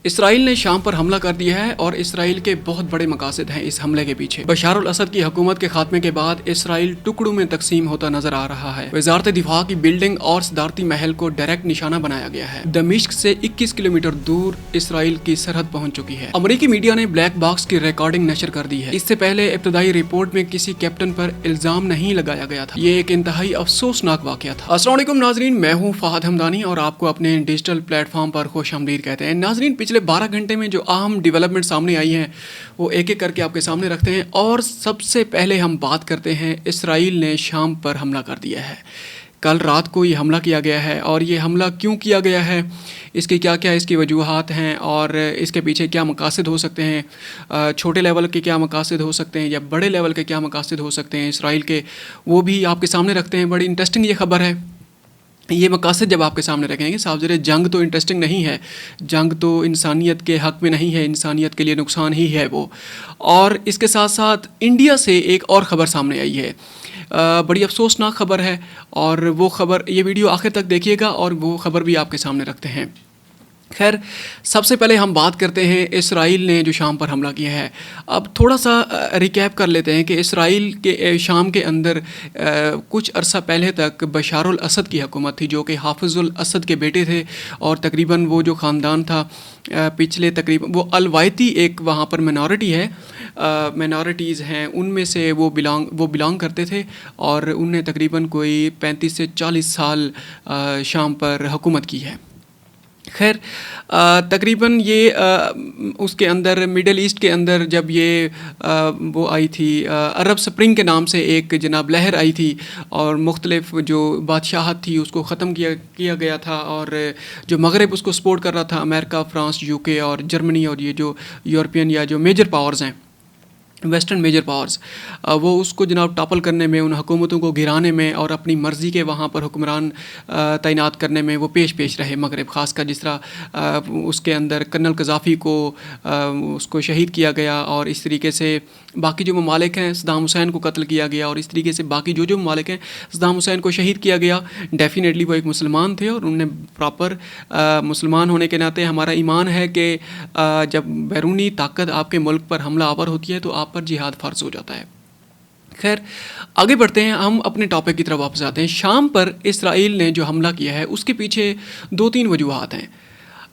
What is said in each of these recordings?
اسرائیل نے شام پر حملہ کر دیا ہے اور اسرائیل کے بہت بڑے مقاصد ہیں اس حملے کے پیچھے۔ بشار الاسد کی حکومت کے خاتمے کے بعد اسرائیل ٹکڑوں میں تقسیم ہوتا نظر آ رہا ہے۔ وزارت دفاع کی بلڈنگ اور صدارتی محل کو ڈائریکٹ نشانہ بنایا گیا ہے۔ دمشق سے 21 کلومیٹر دور اسرائیل کی سرحد پہنچ چکی ہے۔ امریکی میڈیا نے بلیک باکس کی ریکارڈنگ نشر کر دی ہے۔ اس سے پہلے ابتدائی رپورٹ میں کسی کیپٹن پر الزام نہیں لگایا گیا تھا۔ یہ ایک انتہائی افسوسناک واقعہ تھا۔ السلام علیکم ناظرین، میں ہوں فہد حمدانی اور آپ کو اپنے ڈیجیٹل پلیٹ فارم پر خوش آمدید کہتے ہیں۔ ناظرین، پچھلے 12 گھنٹے میں جو اہم ڈیولپمنٹ سامنے آئی ہیں وہ ایک ایک کر کے آپ کے سامنے رکھتے ہیں، اور سب سے پہلے ہم بات کرتے ہیں اسرائیل نے شام پر حملہ کر دیا ہے۔ کل رات کو یہ حملہ کیا گیا ہے، اور یہ حملہ کیوں کیا گیا ہے، اس کی کیا اس کی وجوہات ہیں اور اس کے پیچھے کیا مقاصد ہو سکتے ہیں، چھوٹے لیول کے کیا مقاصد ہو سکتے ہیں یا بڑے لیول کے کیا مقاصد ہو سکتے ہیں اسرائیل کے، وہ بھی آپ کے سامنے رکھتے ہیں۔ بڑی انٹرسٹنگ یہ خبر ہے۔ یہ مقاصد جب آپ کے سامنے رکھیں گے، صاحب زیر جنگ تو انٹرسٹنگ نہیں ہے، جنگ تو انسانیت کے حق میں نہیں ہے، انسانیت کے لیے نقصان ہی ہے وہ۔ اور اس کے ساتھ ساتھ انڈیا سے ایک اور خبر سامنے آئی ہے، بڑی افسوسناک خبر ہے، اور وہ خبر، یہ ویڈیو آخر تک دیکھیے گا اور وہ خبر بھی آپ کے سامنے رکھتے ہیں۔ خیر، سب سے پہلے ہم بات کرتے ہیں اسرائیل نے جو شام پر حملہ کیا ہے۔ اب تھوڑا سا ریکیپ کر لیتے ہیں کہ اسرائیل کے شام کے اندر کچھ عرصہ پہلے تک بشار الاسد کی حکومت تھی، جو کہ حافظ الاسد کے بیٹے تھے، اور تقریباً وہ جو خاندان تھا پچھلے تقریباً وہ الوائتی ایک وہاں پر مینارٹی ہے، مینارٹیز ہیں، ان میں سے وہ بلانگ کرتے تھے، اور ان نے تقریباً کوئی 35 سے 40 سال شام پر حکومت کی ہے۔ خیر، تقریباً یہ اس کے اندر مڈل ایسٹ کے اندر جب یہ وہ آئی تھی عرب سپرنگ کے نام سے ایک جناب لہر آئی تھی، اور مختلف جو بادشاہت تھی اس کو ختم کیا گیا تھا، اور جو مغرب اس کو سپورٹ کر رہا تھا، امریکہ، فرانس، یو کے اور جرمنی، اور یہ جو یورپین یا جو میجر پاورز ہیں، ویسٹرن میجر پاورز، وہ اس کو جناب ٹاپل کرنے میں، ان حکومتوں کو گرانے میں اور اپنی مرضی کے وہاں پر حکمران تعینات کرنے میں وہ پیش رہے مغرب، خاص کر جس طرح اس کے اندر کرنل قذافی کو اس کو شہید کیا گیا، اور اس طریقے سے باقی جو ممالک ہیں، صدام حسین کو قتل کیا گیا، اور اس طریقے سے باقی جو ممالک ہیں صدام حسین کو شہید کیا گیا۔ ڈیفینیٹلی وہ ایک مسلمان تھے، اور انہوں نے پراپر مسلمان ہونے کے ناطے ہمارا ایمان ہے کہ جب بیرونی طاقت آپ کے ملک پر حملہ آور ہوتی ہے تو آپ پر جہاد فرض ہو جاتا ہے۔ خیر، آگے بڑھتے ہیں، ہم اپنے ٹاپک کی طرف واپس آتے ہیں۔ شام پر اسرائیل نے جو حملہ کیا ہے اس کے پیچھے 2-3 وجوہات ہیں۔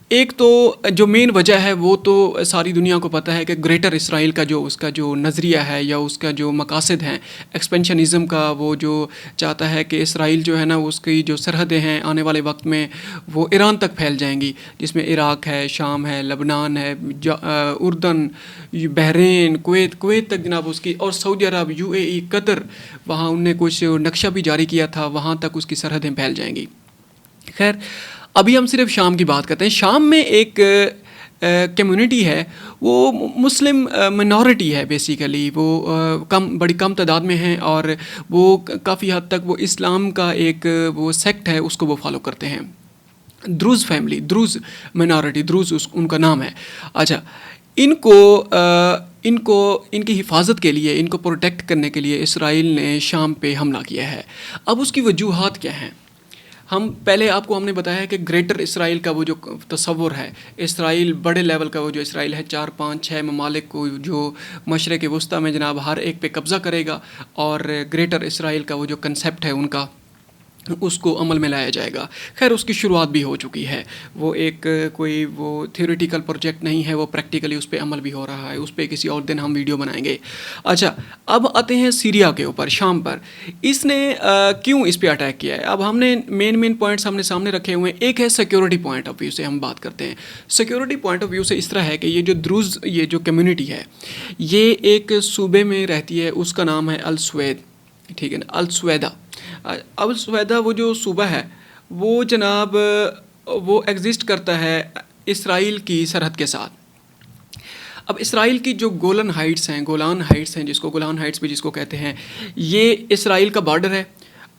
ایک تو جو مین وجہ ہے وہ تو ساری دنیا کو پتہ ہے کہ گریٹر اسرائیل کا جو اس کا جو نظریہ ہے یا اس کا جو مقاصد ہیں، ایکسپینشنزم کا، وہ جو چاہتا ہے کہ اسرائیل جو ہے نا، اس کی جو سرحدیں ہیں آنے والے وقت میں وہ ایران تک پھیل جائیں گی، جس میں عراق ہے، شام ہے، لبنان ہے، اردن، بحرین، کویت تک جناب اس کی، اور سعودی عرب، UAE، قطر، وہاں ان نے کچھ نقشہ بھی جاری کیا تھا، وہاں تک اس کی سرحدیں پھیل جائیں گی۔ خیر، ابھی ہم صرف شام کی بات کرتے ہیں۔ شام میں ایک کمیونٹی ہے، وہ مسلم منورٹی ہے بیسیکلی، وہ بڑی کم تعداد میں ہیں، اور وہ کافی حد تک وہ اسلام کا ایک وہ سیکٹ ہے، اس کو وہ فالو کرتے ہیں۔ دروز فیملی، دروز منورٹی، دروز ان کا نام ہے۔ اچھا، ان کی حفاظت کے لیے، ان کو پروٹیکٹ کرنے کے لیے اسرائیل نے شام پہ حملہ کیا ہے۔ اب اس کی وجوہات کیا ہیں؟ ہم نے بتایا کہ گریٹر اسرائیل کا وہ جو تصور ہے، اسرائیل بڑے لیول کا وہ جو اسرائیل ہے، 4-5-6 ممالک کو جو مشرق وسطیٰ میں جناب ہر ایک پہ قبضہ کرے گا، اور گریٹر اسرائیل کا وہ جو کنسیپٹ ہے ان کا، اس کو عمل میں لایا جائے گا۔ خیر، اس کی شروعات بھی ہو چکی ہے، وہ ایک کوئی وہ تھیوریٹیکل پروجیکٹ نہیں ہے، وہ پریکٹیکلی اس پہ عمل بھی ہو رہا ہے، اس پہ کسی اور دن ہم ویڈیو بنائیں گے۔ اچھا، اب آتے ہیں سیریا کے اوپر، شام پر اس نے کیوں اس پہ اٹیک کیا ہے۔ اب ہم نے مین پوائنٹس ہم نے سامنے رکھے ہوئے ہیں۔ ایک ہے سیکیورٹی پوائنٹ آف ویو سے ہم بات کرتے ہیں۔ سیکیورٹی پوائنٹ آف ویو سے اس طرح ہے کہ یہ جو دروز، یہ جو کمیونٹی ہے، یہ ایک صوبے میں رہتی ہے، اس کا نام ہے السوید، ٹھیک ہے نا، السویدہ۔ السویدہ وہ جو صوبہ ہے وہ جناب وہ ایگزسٹ کرتا ہے اسرائیل کی سرحد کے ساتھ۔ اب اسرائیل کی جو گولان ہائٹس ہیں، جس کو گولان ہائٹس بھی جس کو کہتے ہیں، یہ اسرائیل کا بارڈر ہے،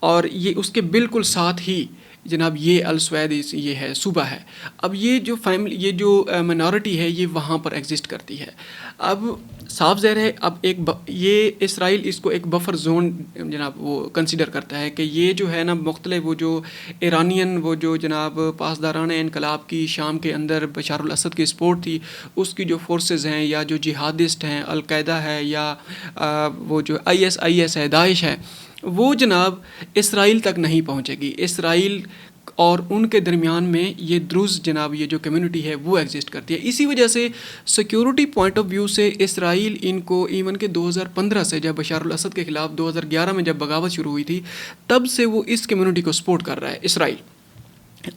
اور یہ اس کے بالکل ساتھ ہی جناب یہ السوید یہ ہے صوبہ ہے. اب یہ جو فیملی یہ جو منارٹی ہے یہ وہاں پر ایگزسٹ کرتی ہے. اب صاف ظاہر ہے اب یہ اسرائیل اس کو ایک بفر زون جناب وہ کنسیڈر کرتا ہے کہ یہ جو ہے نا مختلف وہ جو ایرانین وہ جو جناب پاسداران انقلاب کی شام کے اندر بشار الاسد کی سپورٹ تھی اس کی جو فورسز ہیں یا جو جہادسٹ ہیں القاعدہ ہے یا وہ جو IS ہے داعش ہے وہ جناب اسرائیل تک نہیں پہنچے گی. اسرائیل اور ان کے درمیان میں یہ دروز جناب یہ جو کمیونٹی ہے وہ ایگزسٹ کرتی ہے. اسی وجہ سے سیکیورٹی پوائنٹ آف ویو سے اسرائیل ان کو ایون کہ 2015 سے جب بشار الاسد کے خلاف 2011 میں جب بغاوت شروع ہوئی تھی تب سے وہ اس کمیونٹی کو سپورٹ کر رہا ہے اسرائیل.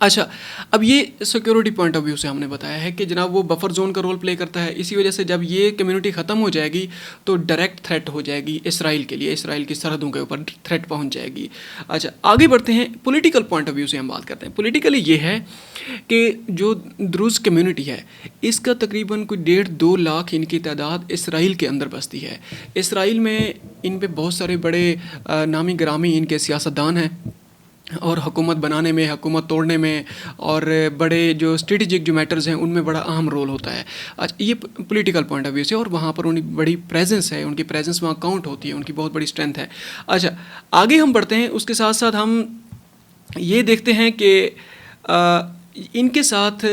اچھا اب یہ سیکیورٹی پوائنٹ آف ویو سے ہم نے بتایا ہے کہ جناب وہ بفر زون کا رول پلے کرتا ہے. اسی وجہ سے جب یہ کمیونٹی ختم ہو جائے گی تو ڈائریکٹ تھریٹ ہو جائے گی اسرائیل کے لیے, اسرائیل کی سرحدوں کے اوپر تھریٹ پہنچ جائے گی. اچھا آگے بڑھتے ہیں, پولیٹیکل پوائنٹ آف ویو سے ہم بات کرتے ہیں. پولیٹیکلی یہ ہے کہ جو دروز کمیونٹی ہے اس کا تقریباً کوئی 1.5-2 لاکھ ان کی تعداد اسرائیل کے اندر بستی ہے. اسرائیل میں ان پہ بہت سارے بڑے نامی گرامی ان کے سیاستدان ہیں اور حکومت بنانے میں حکومت توڑنے میں اور بڑے جو اسٹریٹجک جو میٹرز ہیں ان میں بڑا اہم رول ہوتا ہے. اچھا یہ پولیٹیکل پوائنٹ آف ویو سے اور وہاں پر ان کی بڑی پریزنس ہے, ان کی پریزنس وہاں کاؤنٹ ہوتی ہے, ان کی بہت بڑی اسٹرینتھ ہے. اچھا آگے ہم بڑھتے ہیں, اس کے ساتھ ساتھ ہم یہ دیکھتے ہیں کہ ان کے ساتھ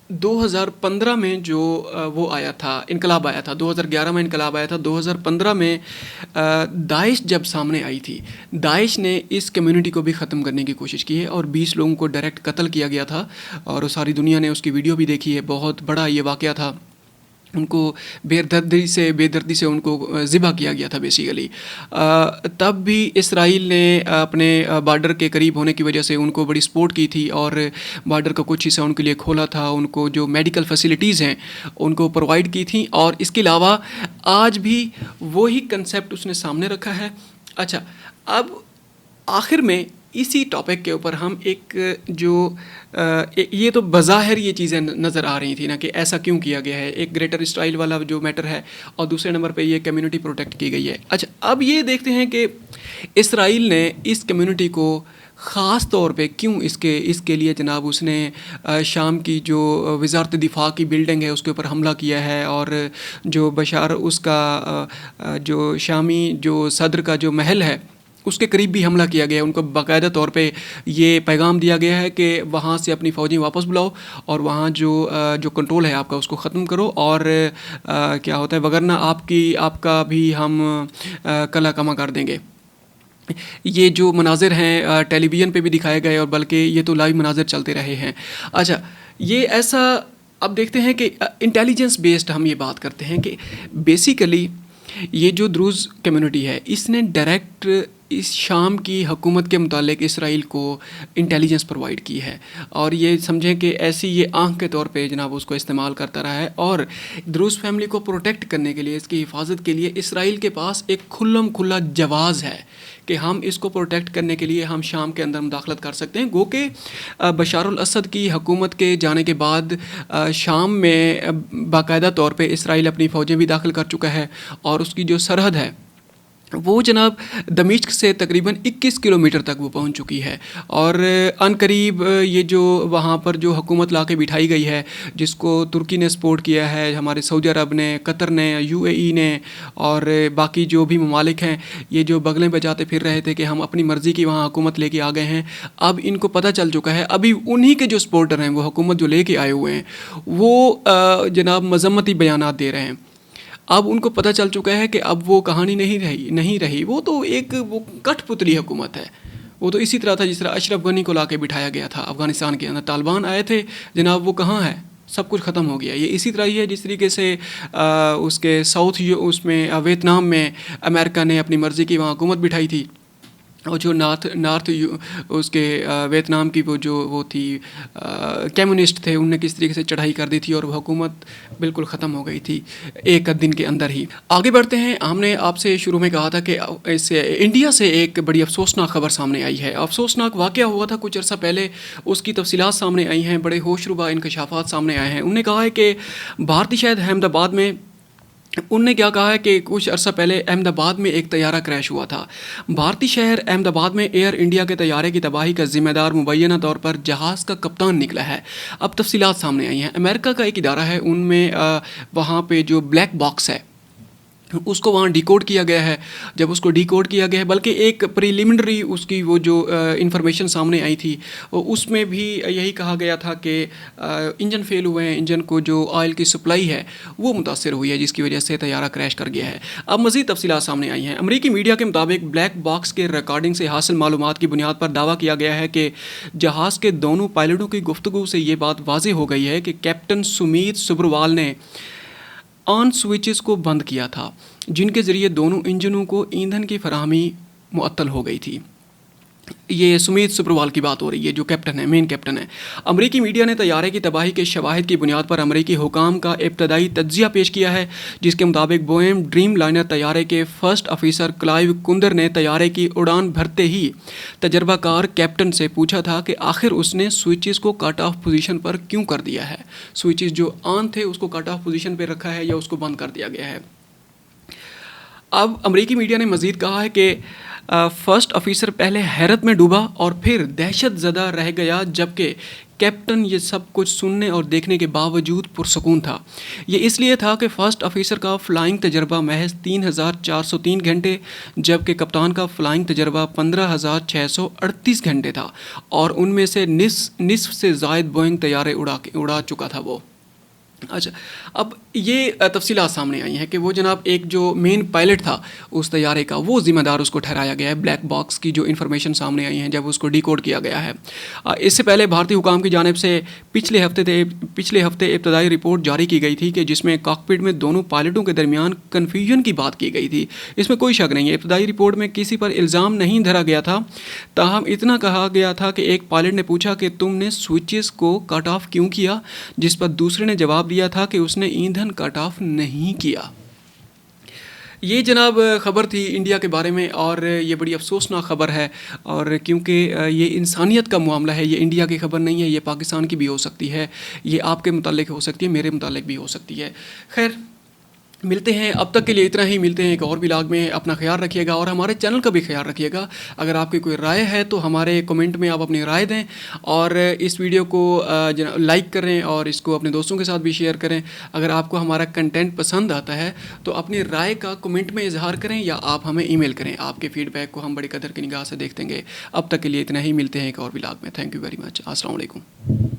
2015 میں جو وہ آیا تھا انقلاب آیا تھا, 2011 میں انقلاب آیا تھا, 2015 میں داعش جب سامنے آئی تھی داعش نے اس کمیونٹی کو بھی ختم کرنے کی کوشش کی ہے اور 20 لوگوں کو ڈائریکٹ قتل کیا گیا تھا اور ساری دنیا نے اس کی ویڈیو بھی دیکھی ہے. بہت بڑا یہ واقعہ تھا, ان کو بے دردی سے ان کو ذبح کیا گیا تھا بیسیکلی. تب بھی اسرائیل نے اپنے بارڈر کے قریب ہونے کی وجہ سے ان کو بڑی سپورٹ کی تھی اور بارڈر کا کچھ حصہ ان کے لیے کھولا تھا, ان کو جو میڈیکل فیسلٹیز ہیں ان کو پرووائڈ کی تھیں اور اس کے علاوہ آج بھی وہی کنسیپٹ اس نے سامنے رکھا ہے. اچھا اب آخر میں اسی ٹاپک کے اوپر ہم ایک جو یہ تو بظاہر یہ چیزیں نظر آ رہی تھیں نا کہ ایسا کیوں کیا گیا ہے, ایک گریٹر اسرائیل والا جو میٹر ہے اور دوسرے نمبر پہ یہ کمیونٹی پروٹیکٹ کی گئی ہے. اچھا اب یہ دیکھتے ہیں کہ اسرائیل نے اس کمیونٹی کو خاص طور پہ کیوں اس کے لیے جناب اس نے شام کی جو وزارت دفاع کی بلڈنگ ہے اس کے اوپر حملہ کیا ہے اور جو بشار اس کا جو شامی جو صدر کا جو محل ہے اس کے قریب بھی حملہ کیا گیا. ان کو باقاعدہ طور پہ یہ پیغام دیا گیا ہے کہ وہاں سے اپنی فوجیں واپس بلاؤ اور وہاں جو کنٹرول ہے آپ کا اس کو ختم کرو اور کیا ہوتا ہے وگرنہ آپ کا بھی ہم کلا کما کر دیں گے. یہ جو مناظر ہیں ٹیلی ویژن پہ بھی دکھائے گئے اور بلکہ یہ تو لائیو مناظر چلتے رہے ہیں. اچھا یہ ایسا اب دیکھتے ہیں کہ انٹیلیجنس بیسڈ ہم یہ بات کرتے ہیں کہ بیسیکلی یہ جو دروز کمیونٹی ہے اس نے ڈائریکٹ اس شام کی حکومت کے متعلق اسرائیل کو انٹیلیجنس پرووائڈ کی ہے اور یہ سمجھیں کہ ایسی یہ آنکھ کے طور پہ جناب اس کو استعمال کرتا رہا ہے. اور دروز فیملی کو پروٹیکٹ کرنے کے لیے اس کی حفاظت کے لیے اسرائیل کے پاس ایک کھلا جواز ہے کہ ہم اس کو پروٹیکٹ کرنے کے لیے ہم شام کے اندر مداخلت کر سکتے ہیں. گو کہ بشار الاسد کی حکومت کے جانے کے بعد شام میں باقاعدہ طور پہ اسرائیل اپنی فوجیں بھی داخل کر چکا ہے اور اس کی جو سرحد ہے وہ جناب دمشق سے تقریباً 21 کلومیٹر تک وہ پہنچ چکی ہے اور ان قریب یہ جو وہاں پر جو حکومت لا کے بٹھائی گئی ہے جس کو ترکی نے سپورٹ کیا ہے, ہمارے سعودی عرب نے, قطر نے, UAE نے اور باقی جو بھی ممالک ہیں یہ جو بغلیں بجاتے پھر رہے تھے کہ ہم اپنی مرضی کی وہاں حکومت لے کے آ گئے ہیں, اب ان کو پتہ چل چکا ہے. ابھی انہی کے جو سپورٹر ہیں وہ حکومت جو لے کے آئے ہوئے ہیں وہ جناب مذمتی بیانات دے رہے ہیں. اب ان کو پتہ چل چکا ہے کہ اب وہ کہانی نہیں رہی. وہ تو ایک وہ کٹ پتلی حکومت ہے. وہ تو اسی طرح تھا جس طرح اشرف غنی کو لا کے بٹھایا گیا تھا افغانستان کے اندر. طالبان آئے تھے جناب, وہ کہاں ہے, سب کچھ ختم ہو گیا. یہ اسی طرح ہی ہے جس طریقے سے اس کے ساؤتھ اس میں ویتنام میں امریکہ نے اپنی مرضی کی وہاں حکومت بٹھائی تھی اور جو نارتھ اس کے ویتنام کی وہ تھی کمیونسٹ تھے, انہوں نے کس طریقے سے چڑھائی کر دی تھی اور وہ حکومت بالکل ختم ہو گئی تھی ایک دن کے اندر ہی. آگے بڑھتے ہیں. ہم نے آپ سے شروع میں کہا تھا کہ انڈیا سے ایک بڑی افسوسناک خبر سامنے آئی ہے. افسوسناک واقعہ ہوا تھا کچھ عرصہ پہلے, اس کی تفصیلات سامنے آئی ہیں, بڑے ہوش ربا انکشافات سامنے آئے ہیں. انہوں نے کہا ہے کہ بھارتی شہر احمد آباد میں ان نے کیا کہا ہے کہ کچھ عرصہ پہلے احمد آباد میں ایک طیارہ کریش ہوا تھا۔ بھارتی شہر احمد آباد میں ایئر انڈیا کے طیارے کی تباہی کا ذمہ دار مبینہ طور پر جہاز کا کپتان نکلا ہے۔ اب تفصیلات سامنے آئی ہیں۔ امریکہ کا ایک ادارہ ہے، ان میں وہاں پہ جو بلیک باکس ہے اس کو وہاں ڈیکوڈ کیا گیا ہے۔ جب اس کو ڈیکوڈ کیا گیا ہے، بلکہ ایک پریلیمنری اس کی وہ جو انفارمیشن سامنے آئی تھی اس میں بھی یہی کہا گیا تھا کہ انجن فیل ہوئے ہیں، انجن کو جو آئل کی سپلائی ہے وہ متاثر ہوئی ہے، جس کی وجہ سے طیارہ کریش کر گیا ہے۔ اب مزید تفصیلات سامنے آئی ہیں۔ امریکی میڈیا کے مطابق بلیک باکس کے ریکارڈنگ سے حاصل معلومات کی بنیاد پر دعویٰ کیا گیا ہے کہ جہاز کے دونوں پائلٹوں کی گفتگو سے یہ بات واضح ہو گئی ہے کہ کیپٹن سمیت سبروال نے آن سوئچز کو بند کیا تھا، جن کے ذریعے دونوں انجنوں کو ایندھن کی فراہمی معطل ہو گئی تھی۔ یہ سمیت سبروال کی بات ہو رہی ہے، جو کیپٹن ہے، مین کیپٹن ہے۔ امریکی میڈیا نے طیارے کی تباہی کے شواہد کی بنیاد پر امریکی حکام کا ابتدائی تجزیہ پیش کیا ہے، جس کے مطابق بوئم ڈریم لائنر طیارے کے فرسٹ آفیسر کلائیو کندر نے طیارے کی اڑان بھرتے ہی تجربہ کار کیپٹن سے پوچھا تھا کہ آخر اس نے سوئچز کو کٹ آف پوزیشن پر کیوں کر دیا ہے۔ سوئچز جو آن تھے اس کو کٹ آف پوزیشن پہ رکھا ہے یا اس کو بند کر دیا گیا ہے۔ اب امریکی میڈیا نے مزید کہا ہے کہ فرسٹ آفیسر پہلے حیرت میں ڈوبا اور پھر دہشت زدہ رہ گیا، جبکہ کیپٹن یہ سب کچھ سننے اور دیکھنے کے باوجود پرسکون تھا۔ یہ اس لیے تھا کہ فرسٹ آفیسر کا فلائنگ تجربہ محض 3403 گھنٹے، جبکہ کپتان کا فلائنگ تجربہ 15638 گھنٹے تھا، اور ان میں سے نصف سے زائد بوئنگ طیارے اڑا چکا تھا وہ۔ اچھا، اب یہ تفصیلات سامنے آئی ہیں کہ وہ جناب ایک جو مین پائلٹ تھا اس طیارے کا، وہ ذمہ دار اس کو ٹھہرایا گیا ہے۔ بلیک باکس کی جو انفارمیشن سامنے آئی ہیں جب اس کو ڈیکوڈ کیا گیا ہے، اس سے پہلے بھارتی حکام کی جانب سے پچھلے ہفتے ابتدائی رپورٹ جاری کی گئی تھی کہ جس میں کاکپٹ میں دونوں پائلٹوں کے درمیان کنفیوژن کی بات کی گئی تھی۔ اس میں کوئی شک نہیں ہے، ابتدائی رپورٹ میں کسی پر الزام نہیں دھرا گیا تھا، تاہم اتنا کہا گیا تھا کہ ایک پائلٹ نے پوچھا کہ تم نے سوئچز کو کٹ آف کیوں کیا، جس پر دوسرے نے جواب دیا تھا کہ اس نے ایندھن کٹ آف نہیں کیا۔ یہ جناب خبر تھی انڈیا کے بارے میں، اور یہ بڑی افسوسناک خبر ہے، اور کیونکہ یہ انسانیت کا معاملہ ہے، یہ انڈیا کی خبر نہیں ہے، یہ پاکستان کی بھی ہو سکتی ہے، یہ آپ کے متعلق ہو سکتی ہے، میرے متعلق بھی ہو سکتی ہے۔ خیر، ملتے ہیں، اب تک کے لیے اتنا ہی، ملتے ہیں ایک اور ولاگ میں۔ اپنا خیال رکھیے گا اور ہمارے چینل کا بھی خیال رکھیے گا۔ اگر آپ کی کوئی رائے ہے تو ہمارے کمنٹ میں آپ اپنی رائے دیں، اور اس ویڈیو کو لائک کریں اور اس کو اپنے دوستوں کے ساتھ بھی شیئر کریں۔ اگر آپ کو ہمارا کنٹینٹ پسند آتا ہے تو اپنی رائے کا کمنٹ میں اظہار کریں، یا آپ ہمیں ای میل کریں۔ آپ کے فیڈ بیک کو ہم بڑی قدر کی نگاہ سے دیکھتے ہیں۔ اب تک کے لیے اتنا ہی، ملتے ہیں ایک اور ولاگ میں۔ Thank you very much. السلام علیکم۔